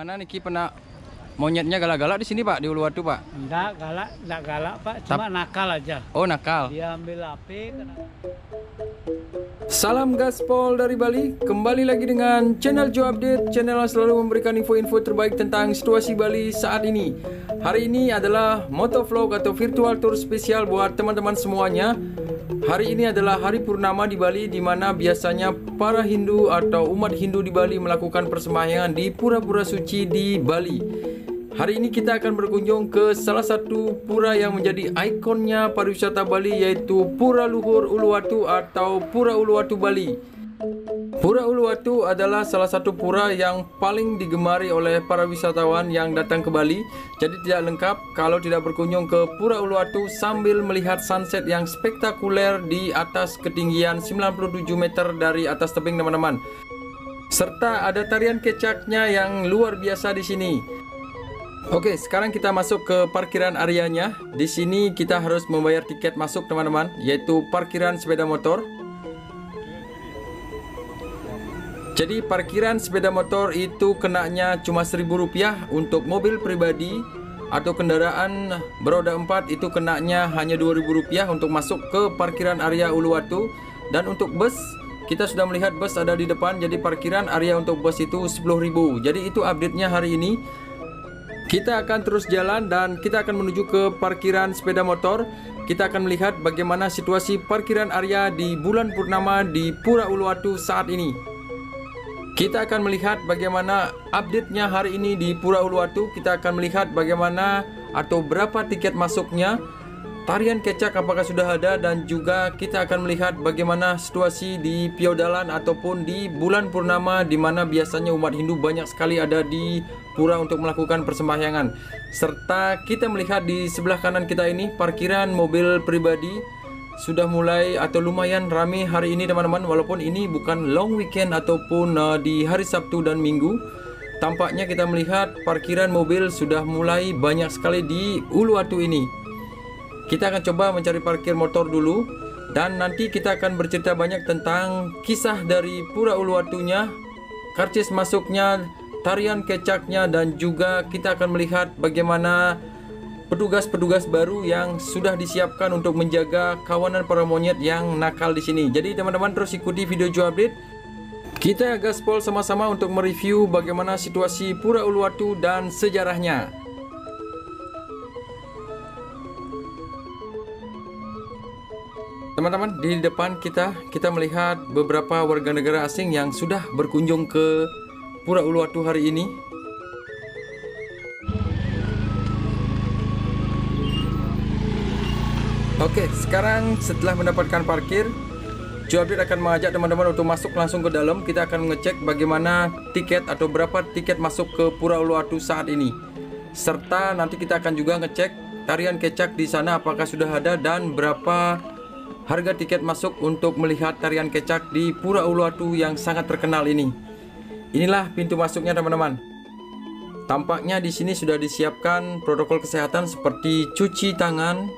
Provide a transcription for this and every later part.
Gimana nih Ki, pernah monyetnya galak-galak di sini Pak, di Uluwatu Pak? Enggak galak Pak, cuma nakal aja. Oh nakal. Dia ambil HP. Salam gaspol dari Bali. Kembali lagi dengan channel Joe Update, channel yang selalu memberikan info-info terbaik tentang situasi Bali saat ini. Hari ini adalah motovlog atau virtual tour spesial buat teman-teman semuanya. Hari ini adalah hari purnama di Bali, di mana biasanya para Hindu atau umat Hindu di Bali melakukan persembahyangan di pura-pura suci di Bali. Hari ini kita akan berkunjung ke salah satu pura yang menjadi ikonnya pariwisata Bali, yaitu Pura Luhur Uluwatu atau Pura Uluwatu Bali. Pura Uluwatu adalah salah satu pura yang paling digemari oleh para wisatawan yang datang ke Bali. Jadi tidak lengkap kalau tidak berkunjung ke Pura Uluwatu sambil melihat sunset yang spektakuler di atas ketinggian 97 meter dari atas tebing teman-teman. Serta ada tarian kecaknya yang luar biasa di sini. Oke, sekarang kita masuk ke parkiran areanya. Di sini kita harus membayar tiket masuk teman-teman, yaitu parkiran sepeda motor. Jadi parkiran sepeda motor itu kenanya cuma Rp1.000, untuk mobil pribadi atau kendaraan beroda 4 itu kenanya hanya Rp2.000 untuk masuk ke parkiran area Uluwatu. Dan untuk bus, kita sudah melihat bus ada di depan, jadi parkiran area untuk bus itu Rp10.000. Jadi itu update-nya hari ini. Kita akan terus jalan dan kita akan menuju ke parkiran sepeda motor. Kita akan melihat bagaimana situasi parkiran area di bulan purnama di Pura Uluwatu saat ini. Kita akan melihat bagaimana update-nya hari ini di Pura Uluwatu. Kita akan melihat bagaimana atau berapa tiket masuknya, tarian kecak apakah sudah ada, dan juga kita akan melihat bagaimana situasi di Piodalan ataupun di bulan purnama, di mana biasanya umat Hindu banyak sekali ada di pura untuk melakukan persembahyangan. Serta kita melihat di sebelah kanan kita ini parkiran mobil pribadi sudah mulai atau lumayan ramai hari ini teman-teman. Walaupun ini bukan long weekend ataupun di hari Sabtu dan Minggu, tampaknya kita melihat parkiran mobil sudah mulai banyak sekali di Uluwatu ini. Kita akan coba mencari parkir motor dulu, dan nanti kita akan bercerita banyak tentang kisah dari Pura Uluwatunya, karcis masuknya, tarian kecaknya, dan juga kita akan melihat bagaimana petugas-petugas baru yang sudah disiapkan untuk menjaga kawanan para monyet yang nakal di sini. Jadi teman-teman terus ikuti video Joe Update. Kita gaspol sama-sama untuk mereview bagaimana situasi Pura Uluwatu dan sejarahnya. Teman-teman, di depan kita melihat beberapa warga negara asing yang sudah berkunjung ke Pura Uluwatu hari ini. Oke, sekarang setelah mendapatkan parkir, Joe Update akan mengajak teman-teman untuk masuk langsung ke dalam. Kita akan mengecek bagaimana tiket atau berapa tiket masuk ke Pura Uluwatu saat ini. Serta nanti kita akan juga ngecek tarian kecak di sana apakah sudah ada, dan berapa harga tiket masuk untuk melihat tarian kecak di Pura Uluwatu yang sangat terkenal ini. Inilah pintu masuknya teman-teman. Tampaknya di sini sudah disiapkan protokol kesehatan seperti cuci tangan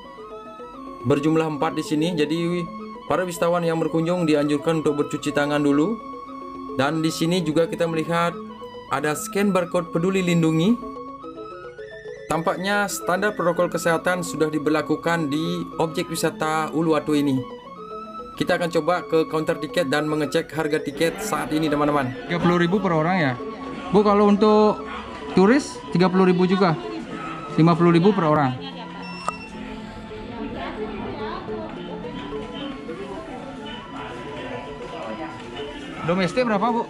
berjumlah 4 di sini. Jadi para wisatawan yang berkunjung dianjurkan untuk bercuci tangan dulu. Dan di sini juga kita melihat ada scan barcode Peduli Lindungi. Tampaknya standar protokol kesehatan sudah diberlakukan di objek wisata Uluwatu ini. Kita akan coba ke counter tiket dan mengecek harga tiket saat ini teman-teman. 30.000 per orang ya Bu. Kalau untuk turis 30.000 juga, 50.000 per orang. Domestik berapa Bu?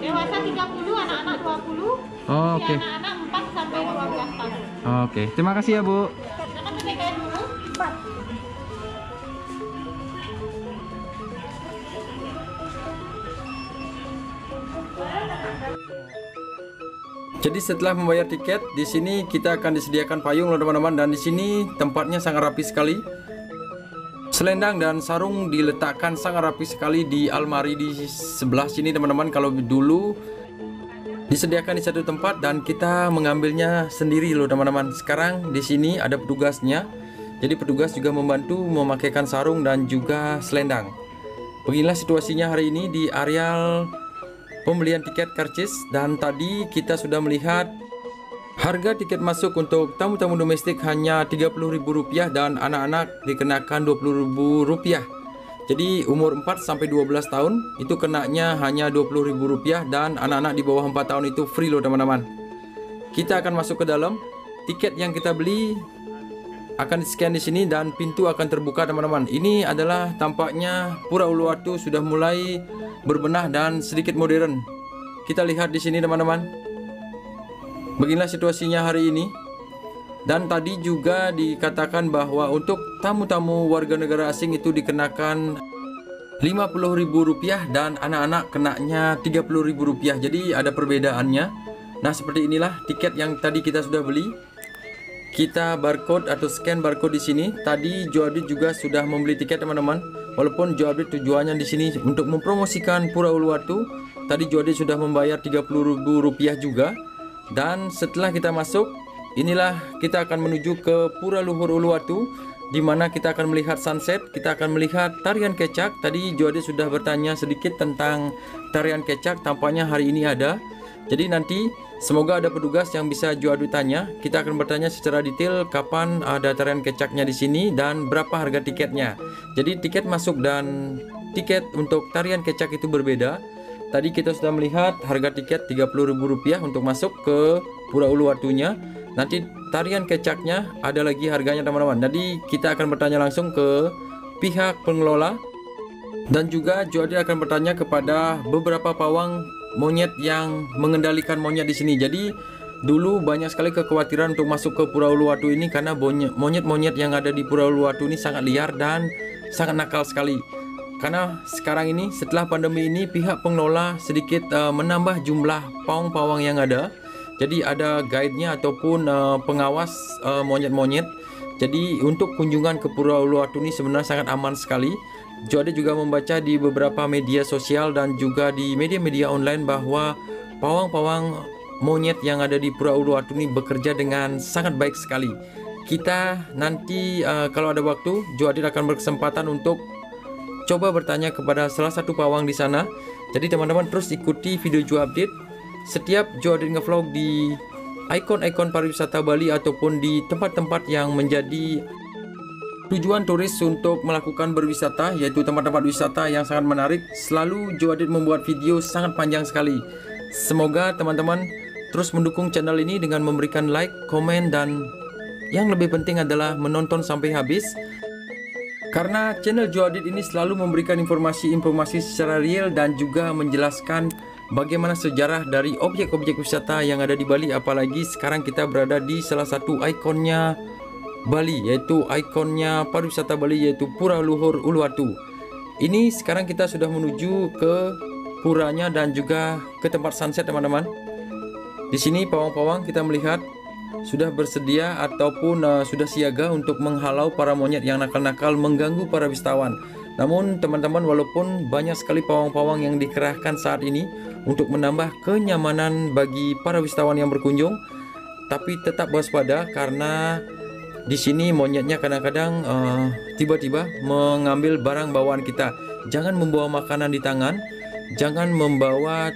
Dewasa 30, anak-anak 20. Oh, oke. Anak-anak 4 sampai 12 tahun. Oke, terima kasih ya Bu. Silakan PPKM dulu. Jadi setelah membayar tiket, di sini kita akan disediakan payung loh teman-teman, dan di sini tempatnya sangat rapi sekali. Selendang dan sarung diletakkan sangat rapi sekali di almari di sebelah sini teman-teman. Kalau dulu disediakan di satu tempat dan kita mengambilnya sendiri loh teman-teman. Sekarang di sini ada petugasnya. Jadi petugas juga membantu memakaikan sarung dan juga selendang. Beginilah situasinya hari ini di areal pembelian tiket karcis, dan tadi kita sudah melihat harga tiket masuk untuk tamu-tamu domestik hanya Rp30.000 dan anak-anak dikenakan Rp20.000. Jadi umur 4 sampai 12 tahun itu kenanya hanya Rp20.000 dan anak-anak di bawah 4 tahun itu free loh teman-teman. Kita akan masuk ke dalam. Tiket yang kita beli akan di-scan di sini dan pintu akan terbuka teman-teman. Ini adalah tampaknya Pura Uluwatu sudah mulai berbenah dan sedikit modern. Kita lihat di sini teman-teman. Beginilah situasinya hari ini. Dan tadi juga dikatakan bahwa untuk tamu-tamu warga negara asing itu dikenakan Rp50.000 dan anak-anak kenanya Rp30.000. Jadi ada perbedaannya. Nah, seperti inilah tiket yang tadi kita sudah beli. Kita barcode atau scan barcode di sini. Tadi Joadit juga sudah membeli tiket teman-teman. Walaupun Joadit tujuannya di sini untuk mempromosikan Pura Uluwatu, tadi Joadit sudah membayar Rp30.000 juga. Dan setelah kita masuk, inilah kita akan menuju ke Pura Luhur Uluwatu, di mana kita akan melihat sunset. Kita akan melihat tarian kecak. Tadi Joadit sudah bertanya sedikit tentang tarian kecak. Tampaknya hari ini ada. Jadi nanti semoga ada petugas yang bisa Joadit tanya. Kita akan bertanya secara detail kapan ada tarian kecaknya di sini dan berapa harga tiketnya. Jadi tiket masuk dan tiket untuk tarian kecak itu berbeda. Tadi kita sudah melihat harga tiket Rp30.000 untuk masuk ke Pura Uluwatunya. Nanti tarian kecaknya ada lagi harganya teman-teman. Jadi kita akan bertanya langsung ke pihak pengelola. Dan juga Joadit akan bertanya kepada beberapa pawang monyet yang mengendalikan monyet di sini. Jadi dulu banyak sekali kekhawatiran untuk masuk ke Pura Uluwatu ini karena monyet-monyet yang ada di Pura Uluwatu ini sangat liar dan sangat nakal sekali. Karena sekarang ini setelah pandemi ini pihak pengelola sedikit menambah jumlah pawang-pawang yang ada. Jadi ada guide-nya ataupun pengawas monyet-monyet. Jadi untuk kunjungan ke Pura Uluwatu ini sebenarnya sangat aman sekali. Joadit juga membaca di beberapa media sosial dan juga di media-media online bahwa pawang-pawang monyet yang ada di Pura Uluwatu ini bekerja dengan sangat baik sekali. Kita nanti kalau ada waktu, Joadit akan berkesempatan untuk coba bertanya kepada salah satu pawang di sana. Jadi teman-teman terus ikuti video Joadit. Setiap Joadit ngevlog di ikon-ikon pariwisata Bali ataupun di tempat-tempat yang menjadi tujuan turis untuk melakukan berwisata, yaitu tempat-tempat wisata yang sangat menarik, selalu Joadit membuat video sangat panjang sekali. Semoga teman-teman terus mendukung channel ini dengan memberikan like, komen, dan yang lebih penting adalah menonton sampai habis. Karena channel Joadit ini selalu memberikan informasi-informasi secara real dan juga menjelaskan bagaimana sejarah dari objek-objek wisata yang ada di Bali. Apalagi sekarang kita berada di salah satu ikonnya Bali, yaitu ikonnya pariwisata Bali, yaitu Pura Luhur Uluwatu. Ini sekarang kita sudah menuju ke puranya dan juga ke tempat sunset teman-teman. Di sini pawang-pawang kita melihat sudah bersedia ataupun sudah siaga untuk menghalau para monyet yang nakal-nakal mengganggu para wisatawan. Namun teman-teman, walaupun banyak sekali pawang-pawang yang dikerahkan saat ini untuk menambah kenyamanan bagi para wisatawan yang berkunjung, tapi tetap waspada karena di sini monyetnya kadang-kadang tiba-tiba mengambil barang bawaan kita. Jangan membawa makanan di tangan, jangan membawa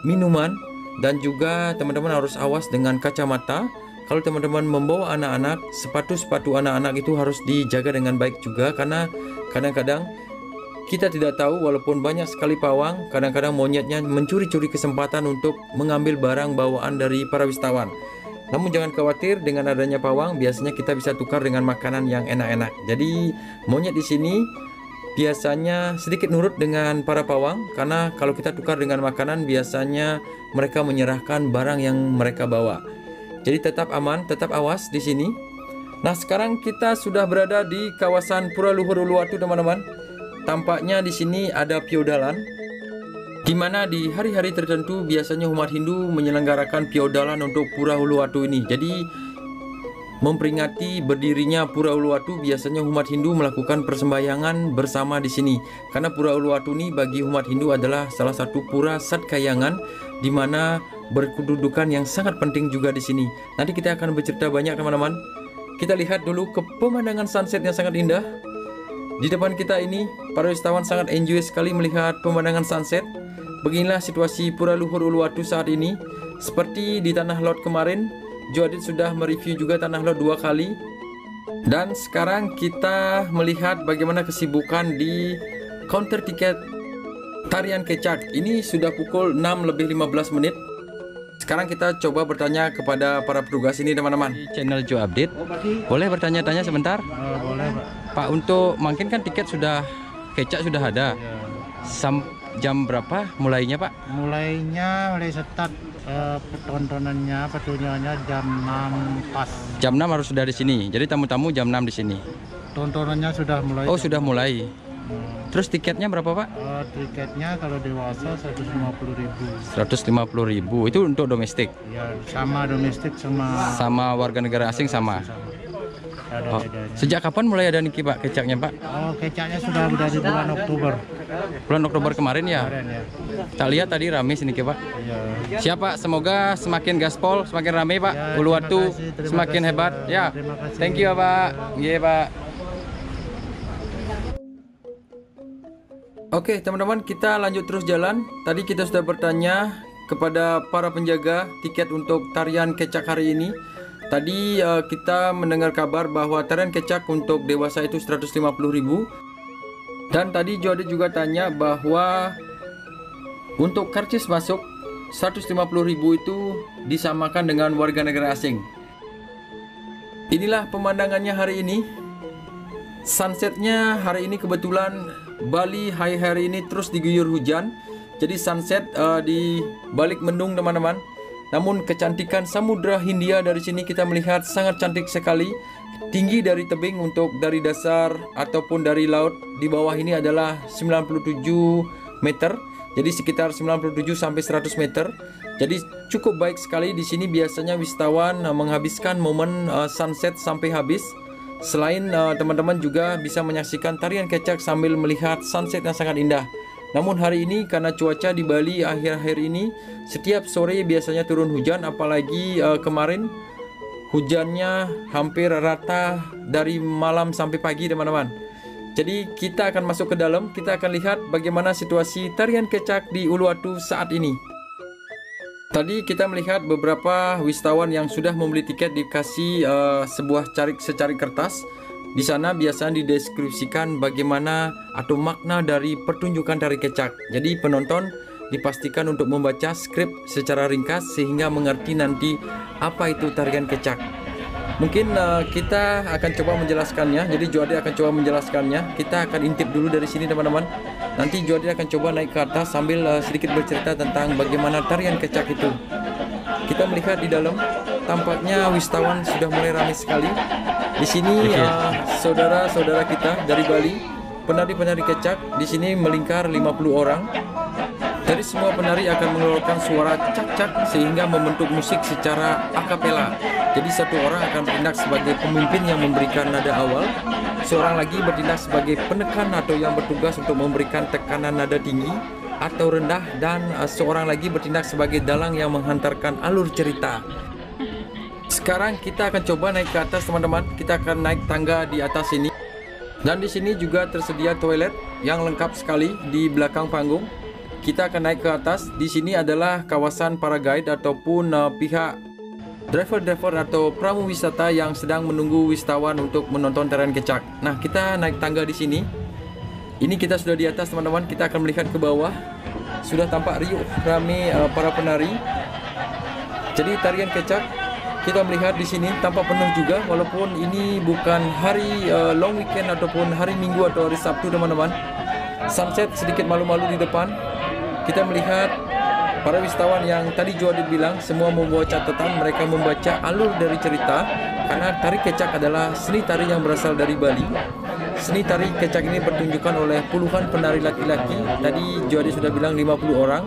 minuman, dan juga teman-teman harus awas dengan kacamata. Kalau teman-teman membawa anak-anak, sepatu-sepatu anak-anak itu harus dijaga dengan baik juga, karena kadang-kadang kita tidak tahu, walaupun banyak sekali pawang, kadang-kadang monyetnya mencuri-curi kesempatan untuk mengambil barang bawaan dari para wisatawan. Namun jangan khawatir, dengan adanya pawang biasanya kita bisa tukar dengan makanan yang enak-enak. Jadi monyet di sini biasanya sedikit nurut dengan para pawang, karena kalau kita tukar dengan makanan biasanya mereka menyerahkan barang yang mereka bawa. Jadi tetap aman, tetap awas di sini. Nah, sekarang kita sudah berada di kawasan Pura Luhur Uluwatu teman-teman. Tampaknya di sini ada piodalan, di mana di hari-hari tertentu biasanya umat Hindu menyelenggarakan piodalan untuk Pura Uluwatu ini. Jadi memperingati berdirinya Pura Uluwatu, biasanya umat Hindu melakukan persembahyangan bersama di sini. Karena Pura Uluwatu ini bagi umat Hindu adalah salah satu pura Satkayangan, di mana berkedudukan yang sangat penting juga di sini. Nanti kita akan bercerita banyak teman-teman. Kita lihat dulu ke pemandangan sunset yang sangat indah. Di depan kita ini para wisatawan sangat enjoy sekali melihat pemandangan sunset. beginilah situasi Pura Luhur Uluwatu saat ini. Seperti di Tanah Lot kemarin, Joadit sudah mereview juga Tanah Lot 2 kali. Dan sekarang kita melihat bagaimana kesibukan di counter tiket tarian kecak. Ini sudah pukul 6:15 menit. Sekarang kita coba bertanya kepada para petugas ini, teman-teman. Di channel Jo Update, boleh bertanya-tanya sebentar? Boleh, Pak. Pak, untuk mungkin kan tiket sudah kecak sudah ada. Jam berapa mulainya, Pak? Mulai start tontonannya, pertunjukannya jam 6 pas. Jam 6 harus sudah di sini. Jadi tamu-tamu jam 6 di sini. Tontonannya sudah mulai. Oh, sudah mulai. Terus tiketnya berapa, Pak? Tiketnya kalau dewasa 150.000. 150.000. Itu untuk domestik. Ya, sama domestik Sama warga negara asing sama. Ada Oh. bedanya. Sejak kapan mulai ada niki, Pak, kecaknya, Pak? Oh, kecaknya sudah dari bulan Oktober. Bulan Oktober kemarin ya. Kemarin ya. Tak lihat tadi rame sini, Pak. Iya. Siapa? Semoga semakin gaspol, semakin rame, Pak. Ya, Uluwatu terima semakin kasih, hebat. Pak. Ya. Terima kasih. Thank you, Pak. Iya, Pak. Oke, teman-teman, kita lanjut terus jalan. Tadi kita sudah bertanya kepada para penjaga tiket untuk tarian kecak hari ini. Tadi kita mendengar kabar bahwa tarian kecak untuk dewasa itu 150.000. Dan tadi Joadit juga tanya bahwa untuk karcis masuk 150.000 itu disamakan dengan warga negara asing. Inilah pemandangannya hari ini. Sunsetnya hari ini kebetulan Bali hari ini terus diguyur hujan. Jadi sunset di balik mendung, teman-teman. Namun kecantikan Samudra Hindia dari sini kita melihat sangat cantik sekali. Tinggi dari tebing untuk dari dasar ataupun dari laut di bawah ini adalah 97 meter. Jadi sekitar 97 sampai 100 meter. Jadi cukup baik sekali di sini. Biasanya wisatawan menghabiskan momen sunset sampai habis. Selain teman-teman juga bisa menyaksikan tarian kecak sambil melihat sunset yang sangat indah. Namun hari ini karena cuaca di Bali akhir-akhir ini setiap sore biasanya turun hujan, apalagi kemarin hujannya hampir rata dari malam sampai pagi, teman-teman. Jadi kita akan masuk ke dalam, kita akan lihat bagaimana situasi tarian kecak di Uluwatu saat ini. Tadi kita melihat beberapa wisatawan yang sudah membeli tiket dikasih sebuah secari kertas. Di sana biasanya dideskripsikan bagaimana atau makna dari pertunjukan tari kecak. Jadi penonton dipastikan untuk membaca skrip secara ringkas sehingga mengerti nanti apa itu tarian kecak. Mungkin kita akan coba menjelaskannya. Jadi Joadit akan coba menjelaskannya. Kita akan intip dulu dari sini, teman-teman. Nanti Joadit akan coba naik ke atas sambil sedikit bercerita tentang bagaimana tarian kecak itu. Kita melihat di dalam, tampaknya wisatawan sudah mulai ramai sekali. Di sini saudara-saudara kita dari Bali, penari-penari kecak di sini melingkar 50 orang. Dari semua penari akan mengeluarkan suara cak-cak sehingga membentuk musik secara akapela. Jadi satu orang akan bertindak sebagai pemimpin yang memberikan nada awal, seorang lagi bertindak sebagai penekan atau yang bertugas untuk memberikan tekanan nada tinggi atau rendah, dan seorang lagi bertindak sebagai dalang yang menghantarkan alur cerita. Sekarang kita akan coba naik ke atas, teman-teman. Kita akan naik tangga di atas ini. Dan di sini juga tersedia toilet yang lengkap sekali di belakang panggung. Kita akan naik ke atas. Di sini adalah kawasan para guide ataupun pihak driver-driver atau pramu wisata yang sedang menunggu wisatawan untuk menonton tarian kecak. Nah, kita naik tangga di sini. Ini kita sudah di atas, teman-teman. Kita akan melihat ke bawah. Sudah tampak riuh ramai para penari. Jadi tarian kecak kita melihat di sini tampak penuh juga, walaupun ini bukan hari long weekend ataupun hari Minggu atau hari Sabtu, teman-teman. Sunset sedikit malu-malu di depan. Kita melihat para wisatawan yang tadi Joadit bilang semua membawa catatan, mereka membaca alur dari cerita, karena tari kecak adalah seni tari yang berasal dari Bali. Seni tari kecak ini pertunjukan oleh puluhan penari laki-laki. Tadi Joadit sudah bilang 50 orang.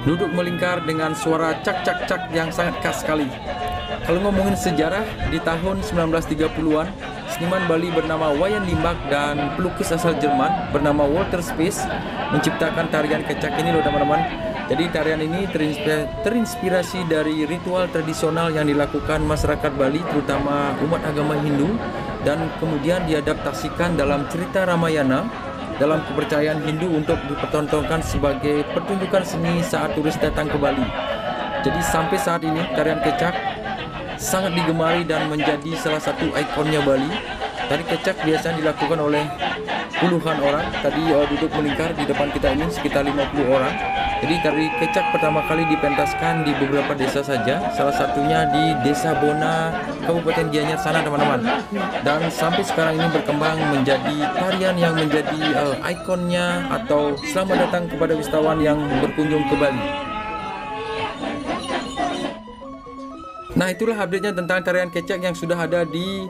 Duduk melingkar dengan suara cak-cak-cak yang sangat khas sekali. Kalau ngomongin sejarah, di tahun 1930-an, seniman Bali bernama Wayan Limbak dan pelukis asal Jerman bernama Walter Spaes menciptakan tarian kecak ini loh, teman-teman. Jadi tarian ini terinspirasi dari ritual tradisional yang dilakukan masyarakat Bali, terutama umat agama Hindu, dan kemudian diadaptasikan dalam cerita Ramayana dalam kepercayaan Hindu untuk dipertontonkan sebagai pertunjukan seni saat turis datang ke Bali. Jadi sampai saat ini tarian kecak sangat digemari dan menjadi salah satu ikonnya Bali. Tari kecak biasanya dilakukan oleh puluhan orang. Tadi duduk melingkar di depan kita ini sekitar 50 orang. Jadi tari kecak pertama kali dipentaskan di beberapa desa saja, salah satunya di Desa Bona, Kabupaten Gianyar sana teman-teman. Dan sampai sekarang ini berkembang menjadi tarian yang menjadi ikonnya atau selamat datang kepada wisatawan yang berkunjung ke Bali. Nah, itulah update-nya tentang tarian kecak yang sudah ada di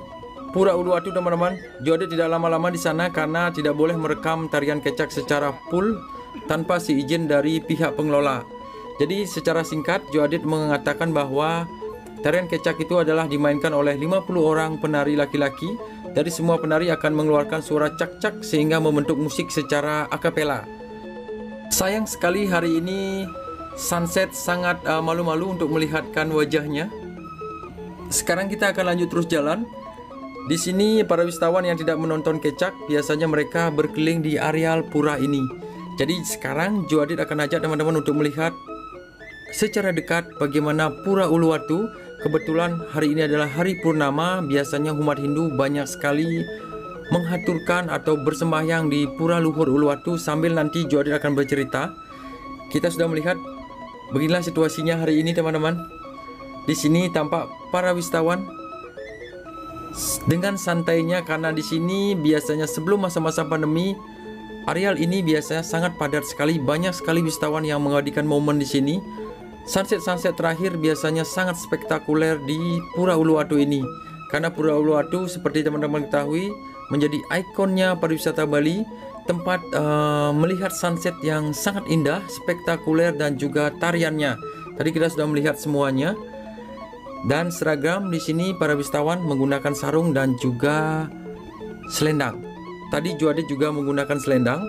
Pura Uluwatu teman-teman. Jodet tidak lama-lama di sana karena tidak boleh merekam tarian kecak secara full tanpa seizin dari pihak pengelola. Jadi secara singkat Jodet mengatakan bahwa tarian kecak itu adalah dimainkan oleh 50 orang penari laki-laki. Dari semua penari akan mengeluarkan suara cak-cak sehingga membentuk musik secara akapela. Sayang sekali hari ini Sunset sangat malu-malu untuk melihatkan wajahnya. Sekarang kita akan lanjut terus jalan. Di sini para wisatawan yang tidak menonton kecak biasanya mereka berkeliling di areal pura ini. Jadi sekarang Jodet akan ajak teman-teman untuk melihat secara dekat bagaimana Pura Uluwatu. Kebetulan hari ini adalah hari purnama. Biasanya umat Hindu banyak sekali menghaturkan atau bersembahyang di Pura Luhur Uluwatu. Sambil nanti Jodet akan bercerita. Kita sudah melihat beginilah situasinya hari ini teman-teman. Di sini tampak para wisatawan dengan santainya karena di sini biasanya sebelum masa-masa pandemi areal ini biasanya sangat padat sekali, banyak sekali wisatawan yang mengabadikan momen di sini. Sunset terakhir biasanya sangat spektakuler di Pura Uluwatu ini. Karena Pura Uluwatu seperti teman-teman ketahui menjadi ikonnya pariwisata Bali, tempat melihat sunset yang sangat indah, spektakuler dan juga tariannya. Tadi kita sudah melihat semuanya. Dan seragam di sini para wisatawan menggunakan sarung dan juga selendang. Tadi Jodet juga menggunakan selendang.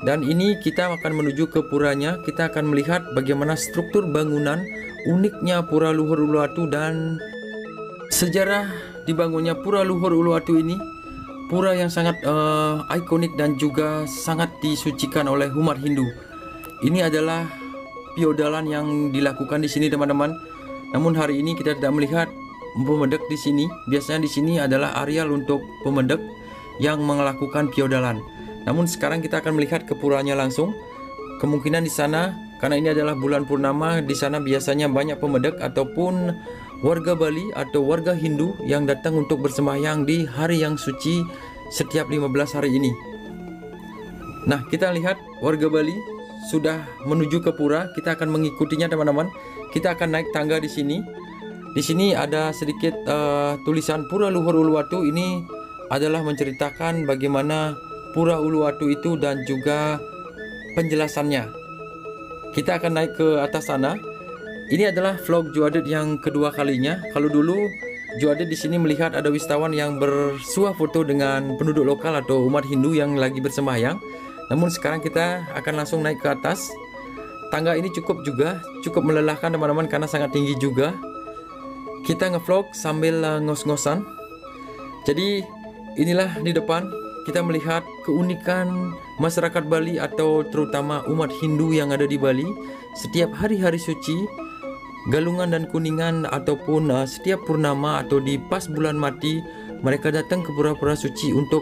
Dan ini kita akan menuju ke puranya. Kita akan melihat bagaimana struktur bangunan, uniknya Pura Luhur Uluwatu dan sejarah dibangunnya Pura Luhur Uluwatu ini. Pura yang sangat ikonik dan juga sangat disucikan oleh umat Hindu. Ini adalah piodalan yang dilakukan di sini teman-teman. Namun hari ini kita tidak melihat pemedek di sini. Biasanya di sini adalah areal untuk pemedek yang melakukan piodalan. Namun sekarang kita akan melihat ke puranya langsung. Kemungkinan di sana karena ini adalah bulan purnama, di sana biasanya banyak pemedek ataupun warga Bali atau warga Hindu yang datang untuk bersembahyang di hari yang suci setiap 15 hari ini. Nah, kita lihat warga Bali sudah menuju ke pura. Kita akan mengikutinya teman-teman. Kita akan naik tangga di sini. Di sini ada sedikit tulisan Pura Luhur Uluwatu. Ini adalah menceritakan bagaimana Pura Uluwatu itu dan juga penjelasannya. Kita akan naik ke atas sana. Ini adalah vlog Jodet yang kedua kalinya. Kalau dulu Jodet di sini melihat ada wisatawan yang bersuah foto dengan penduduk lokal atau umat Hindu yang lagi bersembahyang. Namun sekarang kita akan langsung naik ke atas. Tangga ini cukup melelahkan teman-teman karena sangat tinggi juga. Kita ngevlog sambil ngos-ngosan. Jadi inilah di depan kita melihat keunikan masyarakat Bali atau terutama umat Hindu yang ada di Bali. Setiap hari-hari suci, Galungan dan Kuningan ataupun setiap purnama atau di pas bulan mati, mereka datang ke pura-pura suci untuk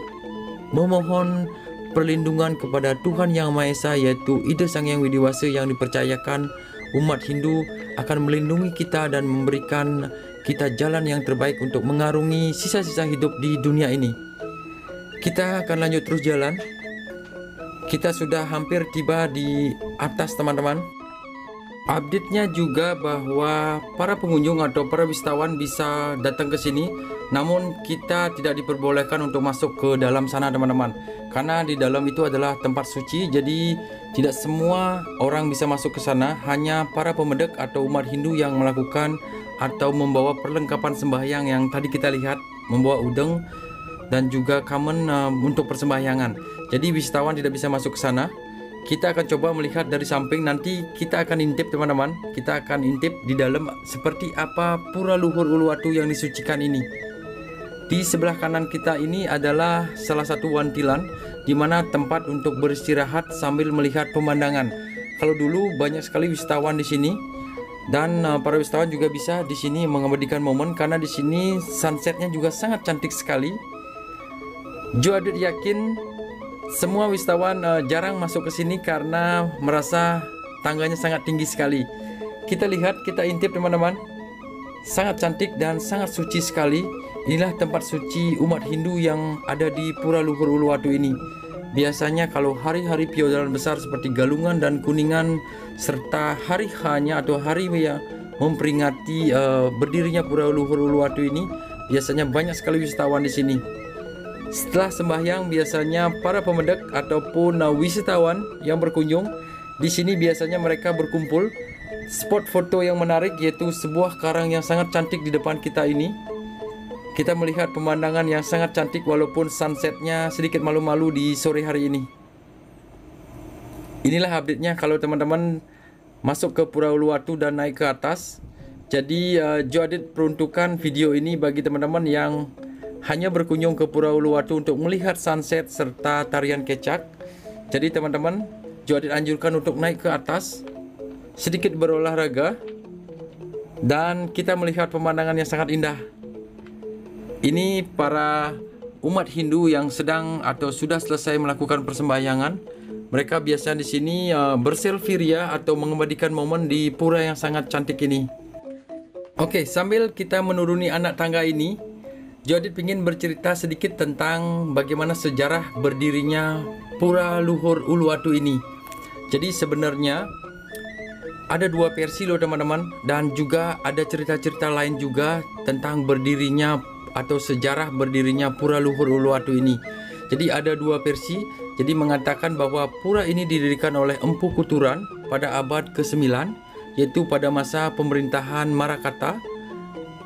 memohon perlindungan kepada Tuhan Yang Maha Esa, yaitu Ida Sang Hyang Widiwasa, yang dipercayakan umat Hindu akan melindungi kita dan memberikan kita jalan yang terbaik untuk mengarungi sisa-sisa hidup di dunia ini. Kita akan lanjut terus jalan. Kita sudah hampir tiba di atas teman-teman. Update-nya juga bahwa para pengunjung atau para wisatawan bisa datang ke sini, namun kita tidak diperbolehkan untuk masuk ke dalam sana teman-teman. Karena di dalam itu adalah tempat suci, jadi tidak semua orang bisa masuk ke sana. Hanya para pemedek atau umat Hindu yang melakukan atau membawa perlengkapan sembahyang yang tadi kita lihat, membawa udeng dan juga kamen untuk persembahyangan. Jadi wisatawan tidak bisa masuk ke sana. Kita akan coba melihat dari samping, nanti kita akan intip teman-teman. Kita akan intip di dalam seperti apa Pura Luhur Uluwatu yang disucikan ini. Di sebelah kanan kita ini adalah salah satu wantilan. di mana tempat untuk beristirahat sambil melihat pemandangan. Kalau dulu banyak sekali wisatawan di sini, dan para wisatawan juga bisa di sini mengabadikan momen karena di sini sunsetnya juga sangat cantik sekali. Joe Adit yakin semua wisatawan jarang masuk ke sini karena merasa tangganya sangat tinggi sekali. Kita lihat, kita intip teman-teman. Sangat cantik dan sangat suci sekali. Inilah tempat suci umat Hindu yang ada di Pura Luhur Uluwatu ini. Biasanya kalau hari-hari piodaran besar seperti Galungan dan Kuningan serta hari H-nya atau hari yang memperingati berdirinya Pura Luhur Uluwatu ini, biasanya banyak sekali wisatawan di sini. Setelah sembahyang, biasanya para pemedek ataupun wisatawan yang berkunjung di sini biasanya mereka berkumpul. Spot foto yang menarik yaitu sebuah karang yang sangat cantik di depan kita ini. Kita melihat pemandangan yang sangat cantik walaupun sunsetnya sedikit malu-malu di sore hari ini. Inilah update-nya kalau teman-teman masuk ke Pura Uluwatu dan naik ke atas. Jadi Joe Adit peruntukan video ini bagi teman-teman yang hanya berkunjung ke Pura Uluwatu untuk melihat sunset serta tarian kecak. Jadi teman-teman, Joe Adit anjurkan untuk naik ke atas, sedikit berolahraga, dan kita melihat pemandangan yang sangat indah. Ini para umat Hindu yang sedang atau sudah selesai melakukan persembahyangan. Mereka biasa di sini berselfie ria atau mengabadikan momen di pura yang sangat cantik ini. Oke, sambil kita menuruni anak tangga ini, Joe Adit ingin bercerita sedikit tentang bagaimana sejarah berdirinya Pura Luhur Uluwatu ini. Jadi sebenarnya ada dua versi loh teman-teman, dan juga ada cerita-cerita lain juga tentang berdirinya atau sejarah berdirinya Pura Luhur Uluwatu ini. Jadi ada dua versi. Jadi mengatakan bahwa pura ini didirikan oleh Empu Kuturan pada abad ke-9, yaitu pada masa pemerintahan Marakata.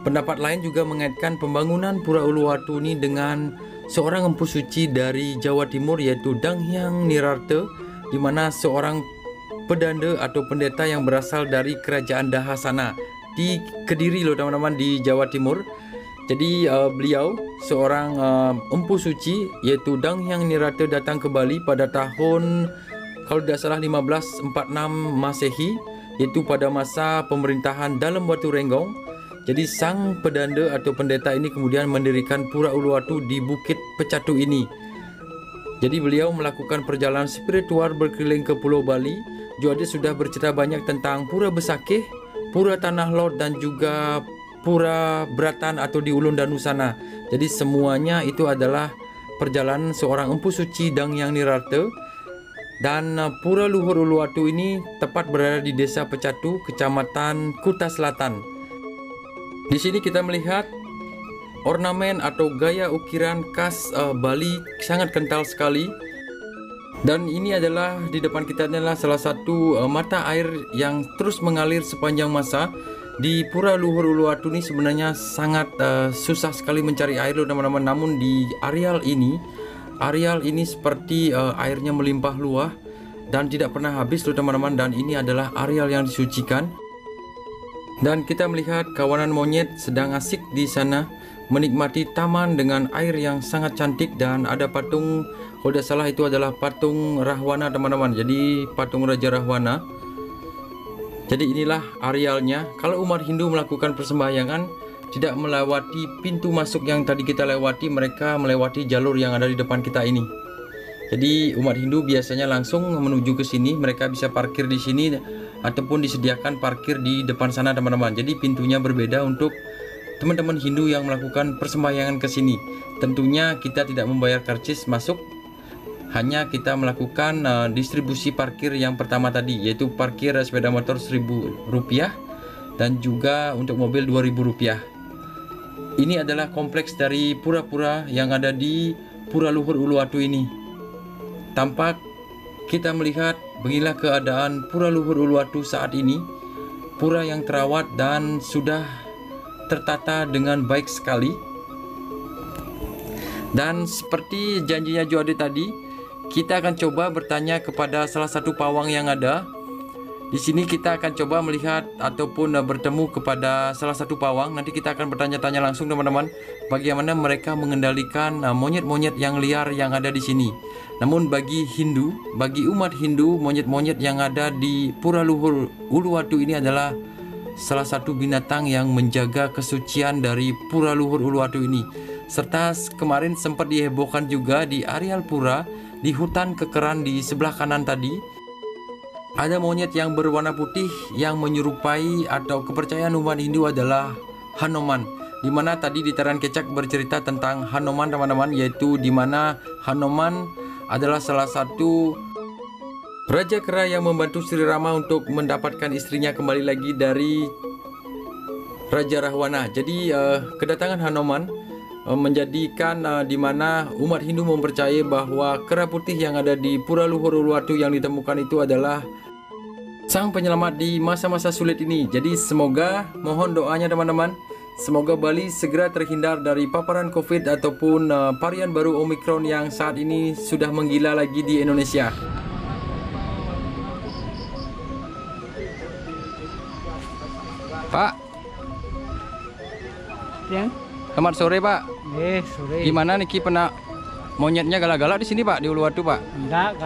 Pendapat lain juga mengaitkan pembangunan Pura Uluwatu ini dengan seorang empu suci dari Jawa Timur yaitu Dang Hyang Nirarte, di mana seorang pedanda atau pendeta yang berasal dari kerajaan Dahasana di Kediri loh teman-teman, di Jawa Timur. Jadi beliau seorang empu suci yaitu Dang Hyang Nirarte datang ke Bali pada tahun kalau tidak salah 1546 Masehi, yaitu pada masa pemerintahan Dalem Batu Renggong. Jadi sang pedanda atau pendeta ini kemudian mendirikan Pura Uluwatu di Bukit Pecatu ini. Jadi beliau melakukan perjalanan spiritual berkeliling ke Pulau Bali. Joe Adit sudah bercerita banyak tentang Pura Besakeh, Pura Tanah Lot, dan juga Pura Beratan atau di Ulun Danusana. Jadi semuanya itu adalah perjalanan seorang empu suci Dang Hyang Nirarte. Dan Pura Luhur Uluwatu ini tepat berada di Desa Pecatu, Kecamatan Kuta Selatan. Di sini kita melihat ornamen atau gaya ukiran khas Bali sangat kental sekali. Dan ini adalah di depan kita adalah salah satu mata air yang terus mengalir sepanjang masa. Di Pura Luhur Uluwatu ini sebenarnya sangat susah sekali mencari air loh teman-teman. Namun di areal ini seperti airnya melimpah luah dan tidak pernah habis loh teman-teman. Dan ini adalah areal yang disucikan. Dan kita melihat kawanan monyet sedang asik di sana menikmati taman dengan air yang sangat cantik, dan ada patung, kalau tidak salah itu adalah patung Rahwana teman-teman. Jadi patung Raja Rahwana. Jadi inilah arealnya. Kalau umat Hindu melakukan persembahyangan tidak melewati pintu masuk yang tadi kita lewati, mereka melewati jalur yang ada di depan kita ini. Jadi umat Hindu biasanya langsung menuju ke sini, mereka bisa parkir di sini ataupun disediakan parkir di depan sana teman-teman. Jadi pintunya berbeda untuk teman-teman Hindu yang melakukan persembahyangan ke sini. Tentunya kita tidak membayar karcis masuk, hanya kita melakukan distribusi parkir yang pertama tadi, yaitu parkir sepeda motor Rp1.000 dan juga untuk mobil Rp2.000. Ini adalah kompleks dari pura-pura yang ada di Pura Luhur Uluwatu ini. Tampak kita melihat beginilah keadaan Pura Luhur Uluwatu saat ini. Pura yang terawat dan sudah tertata dengan baik sekali. Dan seperti janjinya Joe Adit tadi, kita akan coba bertanya kepada salah satu pawang yang ada. Di sini kita akan coba melihat ataupun bertemu kepada salah satu pawang. Nanti kita akan bertanya-tanya langsung teman-teman, bagaimana mereka mengendalikan monyet-monyet yang liar yang ada di sini. Namun bagi umat Hindu, monyet-monyet yang ada di Pura Luhur Uluwatu ini adalah salah satu binatang yang menjaga kesucian dari Pura Luhur Uluwatu ini. Serta kemarin sempat dihebohkan juga di areal pura, di hutan kekeran di sebelah kanan tadi. Ada monyet yang berwarna putih yang menyerupai atau kepercayaan umat Hindu adalah Hanuman. Di mana tadi di Tarian Kecak bercerita tentang Hanuman teman-teman, yaitu di mana Hanuman adalah salah satu raja kera yang membantu Sri Rama untuk mendapatkan istrinya kembali lagi dari Raja Rahwana. Jadi kedatangan Hanuman menjadikan di mana umat Hindu mempercayai bahwa kera putih yang ada di Pura Luhur Uluwatu yang ditemukan itu adalah sang penyelamat di masa-masa sulit ini. Jadi semoga, mohon doanya teman-teman, semoga Bali segera terhindar dari paparan COVID ataupun varian baru Omicron yang saat ini sudah menggila lagi di Indonesia. Pak, Ya, selamat sore Pak. sore. Gimana nih pernah monyetnya galak-galak di sini Pak, di Uluwatu Pak? Enggak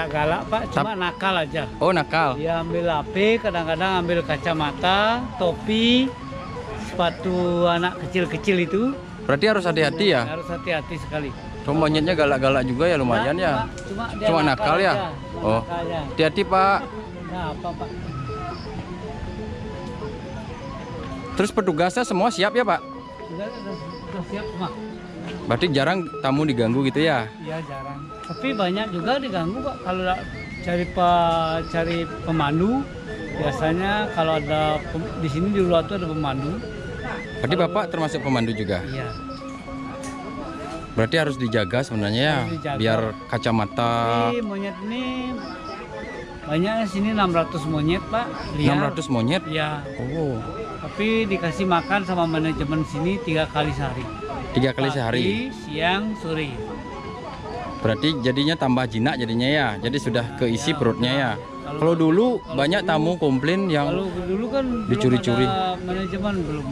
galak Pak, cuma nakal aja. Oh nakal. Dia ambil HP, kadang-kadang ambil kacamata, topi, sepatu anak kecil-kecil itu. Berarti harus hati-hati ya? Harus hati-hati sekali. Oh, monyetnya galak-galak juga ya, lumayan ya. Cuma dia nakal ya? aja, Oh, nakal aja. hati-hati Pak. Nah, apa Pak? Terus petugasnya semua siap ya Pak? Sudah siap semua. Berarti jarang tamu diganggu gitu ya? Iya jarang. Tapi banyak juga diganggu Pak. Kalau cari pemandu, biasanya kalau ada di sini di luar tuh ada pemandu. Berarti Bapak termasuk pemandu juga? Iya. Berarti harus dijaga sebenarnya ya, Harus dijaga. biar kacamata. Tapi monyet ini banyak di sini 600 monyet Pak. Liar. 600 monyet? Iya. Oh, Tapi dikasih makan sama manajemen sini 3 kali sehari. 3 kali sehari. Pagi, siang, sore. Berarti jadinya tambah jinak jadinya ya. Jadi sudah keisi Ya, perutnya ya. Kalau- Kalau dulu kalau banyak dulu- tamu komplain yang Kalau dulu kan dicuri-curi. belum ada manajemen, belum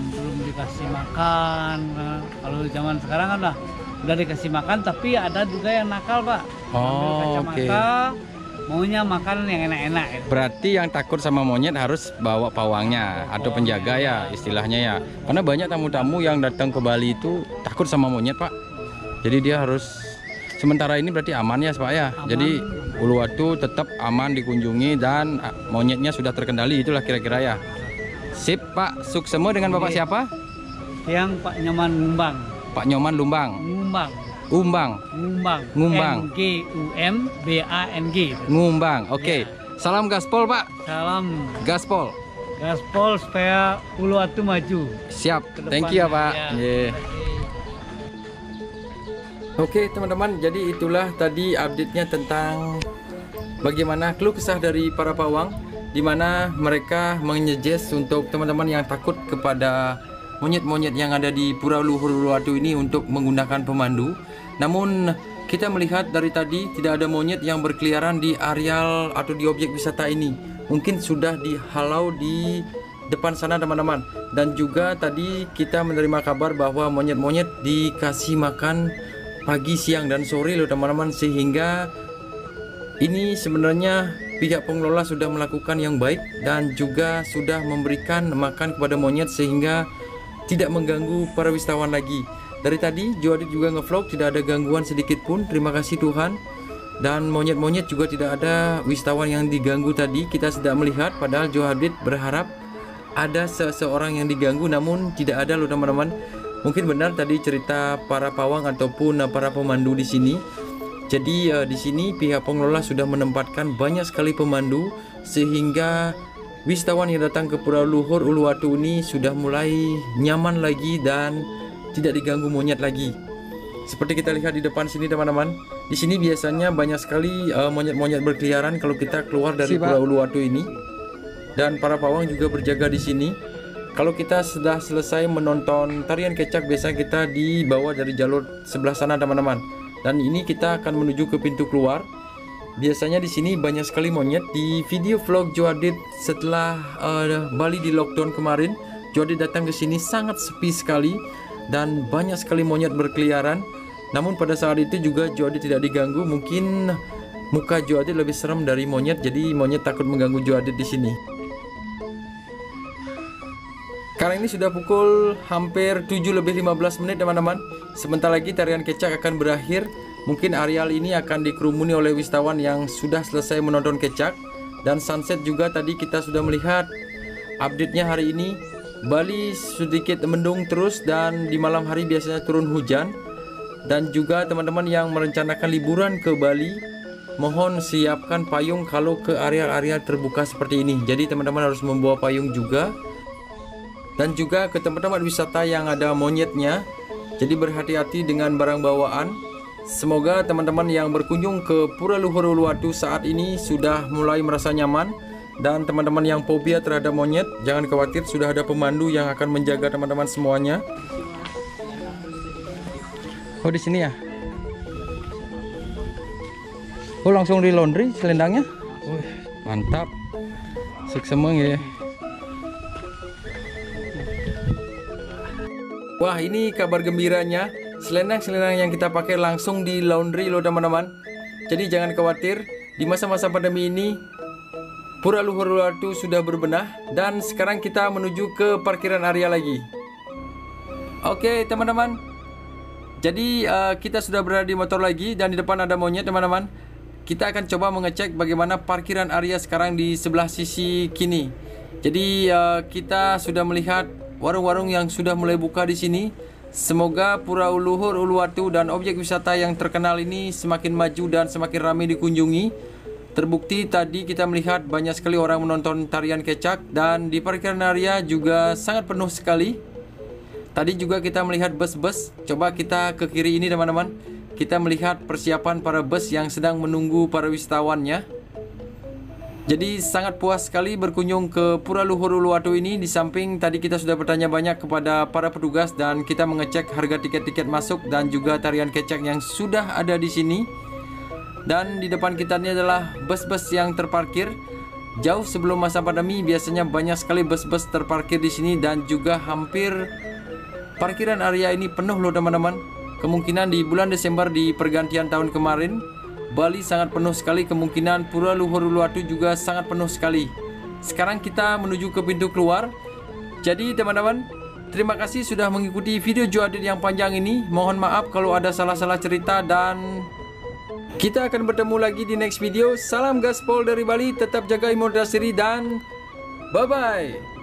dikasih makan. Kalau zaman sekarang kan udah dikasih makan, tapi ada juga yang nakal Pak. Ambil Oh, kacamata, maunya makan yang enak-enak. Gitu. berarti yang takut sama monyet harus bawa pawangnya atau penjaga ya istilahnya ya. Karena banyak tamu-tamu yang datang ke Bali itu takut sama monyet Pak. Jadi dia harus sementara ini berarti aman ya Pak ya. Aman. Jadi Uluwatu tetap aman dikunjungi dan monyetnya sudah terkendali, itulah kira-kira ya. Sip Pak, suksema dengan Bapak Oke. siapa? Yang Pak Nyoman Ngumbang. Pak Nyoman Lumbang. Ngumbang. Ngumbang. Ngumbang. Ngumbang. Ngumbang. Ngumbang. Oke. Salam gaspol Pak. Salam Gaspol. gaspol supaya Uluwatu maju. Siap. Ke Thank you ya depannya. Pak. Ya. Yeah. Oke teman-teman, jadi itulah tadi update-nya tentang bagaimana keluh kesah dari para pawang, di mana mereka menyuggest untuk teman-teman yang takut kepada monyet-monyet yang ada di Pura Luhur Uluwatu ini untuk menggunakan pemandu. Namun kita melihat dari tadi tidak ada monyet yang berkeliaran di areal atau di objek wisata ini. Mungkin sudah dihalau di depan sana teman-teman. Dan juga tadi kita menerima kabar bahwa monyet-monyet dikasih makan pagi, siang, dan sore loh teman-teman. Sehingga ini sebenarnya pihak pengelola sudah melakukan yang baik dan juga sudah memberikan makan kepada monyet sehingga tidak mengganggu para wisatawan lagi. Dari tadi Joe Adit juga ngevlog, tidak ada gangguan sedikit pun, terima kasih Tuhan. Dan monyet-monyet juga tidak ada wisatawan yang diganggu tadi. Kita sudah melihat, padahal Joe Adit berharap ada seseorang yang diganggu, namun tidak ada loh teman-teman. Mungkin benar tadi cerita para pawang ataupun para pemandu di sini. Jadi di sini pihak pengelola sudah menempatkan banyak sekali pemandu sehingga wisatawan yang datang ke Pura Luhur Uluwatu ini sudah mulai nyaman lagi dan tidak diganggu monyet lagi. Seperti kita lihat di depan sini teman-teman. Di sini biasanya banyak sekali monyet-monyet berkeliaran kalau kita keluar dari Pura Uluwatu ini. Dan para pawang juga berjaga di sini. Kalau kita sudah selesai menonton tarian kecak, biasanya kita dibawa dari jalur sebelah sana teman-teman. Dan ini kita akan menuju ke pintu keluar. biasanya di sini banyak sekali monyet. Di video vlog Joadit setelah Bali di lockdown kemarin, Joadit datang ke sini sangat sepi sekali dan banyak sekali monyet berkeliaran. Namun pada saat itu juga Joadit tidak diganggu. Mungkin muka Joadit lebih serem dari monyet, jadi monyet takut mengganggu Joadit di sini. Sekarang ini sudah pukul hampir 7:15 teman-teman. Sebentar lagi tarian kecak akan berakhir. Mungkin areal ini akan dikerumuni oleh wisatawan yang sudah selesai menonton kecak. Dan sunset juga tadi kita sudah melihat. Update-nya hari ini Bali sedikit mendung terus dan di malam hari biasanya turun hujan. Dan juga teman-teman yang merencanakan liburan ke Bali, mohon siapkan payung kalau ke area-area terbuka seperti ini. Jadi teman-teman harus membawa payung juga. Dan juga ke tempat-tempat wisata yang ada monyetnya. Jadi berhati-hati dengan barang bawaan. Semoga teman-teman yang berkunjung ke Pura Luhur Uluwatu saat ini sudah mulai merasa nyaman. Dan teman-teman yang fobia terhadap monyet, jangan khawatir, sudah ada pemandu yang akan menjaga teman-teman semuanya. Oh, di sini ya? Oh, langsung di laundry selendangnya? Mantap. Seksemeng ya. Wah, ini kabar gembiranya. Selendang-selendang yang kita pakai langsung di laundry loh teman-teman. Jadi jangan khawatir, di masa-masa pandemi ini Pura Luhur Uluwatu sudah berbenah. Dan sekarang kita menuju ke parkiran area lagi. Oke teman-teman, jadi kita sudah berada di motor lagi. Dan di depan ada monyet teman-teman. Kita akan coba mengecek bagaimana parkiran area sekarang di sebelah sisi kini. Jadi kita sudah melihat warung-warung yang sudah mulai buka di sini. Semoga Pura Luhur Uluwatu dan objek wisata yang terkenal ini semakin maju dan semakin ramai dikunjungi. Terbukti tadi kita melihat banyak sekali orang menonton tarian kecak dan di parkiran area juga sangat penuh sekali. Tadi juga kita melihat bus-bus. Coba kita ke kiri ini teman-teman. Kita melihat persiapan para bus yang sedang menunggu para wisatawannya. Jadi sangat puas sekali berkunjung ke Pura Luhur Uluwatu ini. Di samping tadi kita sudah bertanya banyak kepada para petugas dan kita mengecek harga tiket-tiket masuk dan juga tarian kecak yang sudah ada di sini. Dan di depan kita ini adalah bus-bus yang terparkir. Jauh sebelum masa pandemi biasanya banyak sekali bus-bus terparkir di sini dan juga hampir parkiran area ini penuh loh teman-teman. Kemungkinan di bulan Desember di pergantian tahun kemarin Bali sangat penuh sekali, kemungkinan Pura Luhur Uluwatu juga sangat penuh sekali. Sekarang kita menuju ke pintu keluar. Jadi teman-teman, terima kasih sudah mengikuti video Joadit yang panjang ini. Mohon maaf kalau ada salah-salah cerita dan kita akan bertemu lagi di next video. Salam gaspol dari Bali, tetap jaga imunitas diri dan bye-bye.